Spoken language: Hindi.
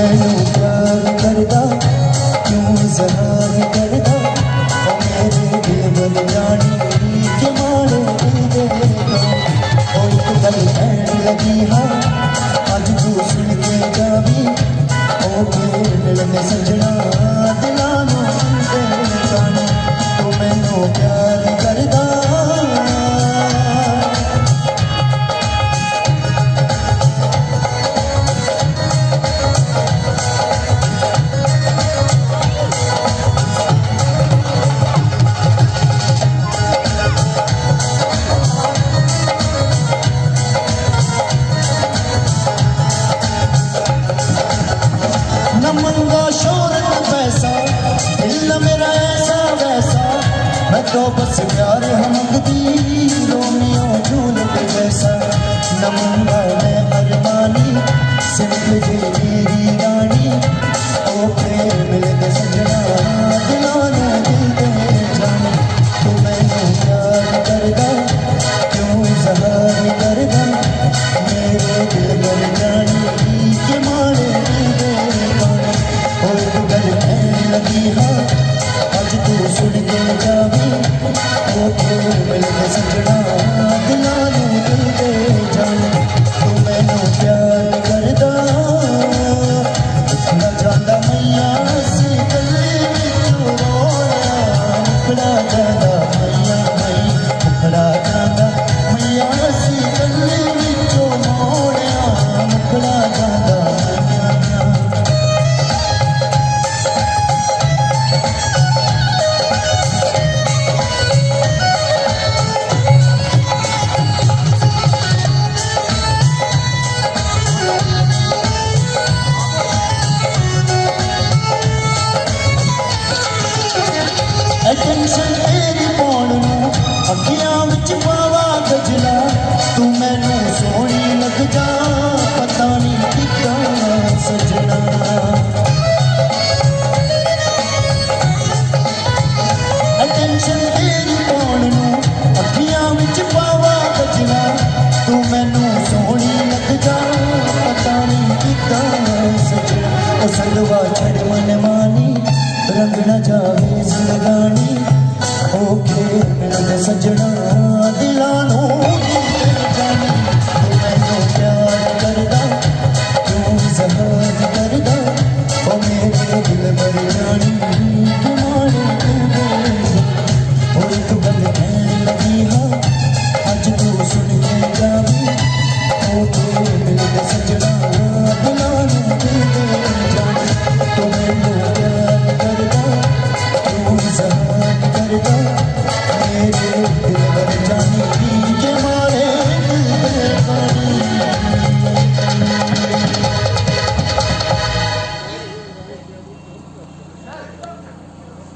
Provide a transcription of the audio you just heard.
मैनू प्यार करदा क्यों ज़हार करदा ओ मेरे दिल बन जानी के मारे दे ओ एक गल कहन लगी हाँ अज तू सुन के जावी ओ फिर मिलने सजना दिलां नूं दे गाने तू मैनू प्यार करदा मंगा शोहरत पैसा दिल मेरा ऐसा वैसा मैं तो बस प्यार हमदी रोमियो जूलियट जैसा न मंगा मैं अरमानी सिर्फ जी मेरी रानी ओ फिर मिलके सजना दिलाने दिल दे जाने तू मैनू प्यार करदा क्यों ज़हार करदा मेरे दिल बन जानी के मारे दे लगी हाँ अज तू सुन के जावी ओ फिर मिलके सजना दिलां नूं दिल दे जाने तू मैनू प्यार करदा न जांदा मैया असी गली विचों रोया मुखड़ा जांदा मैया मई मुखड़ा जांदा मैया असी गली विचों मोड़िया मुखड़ा जांदा टेंशन तेरी पाउण नूं अखियां विच पावा गजला तू मैनू सोहनी लग जा पता नहीं किद्दां सजना टेंशन तेरी पाउण नूं अखियां विच पावा गजला तू मैनू सोहनी लग जा पता नहीं किद्दां सजना ओ संगवा छड़ मन मानी रंग न जावे जिंदगानी ओके मिलके सजना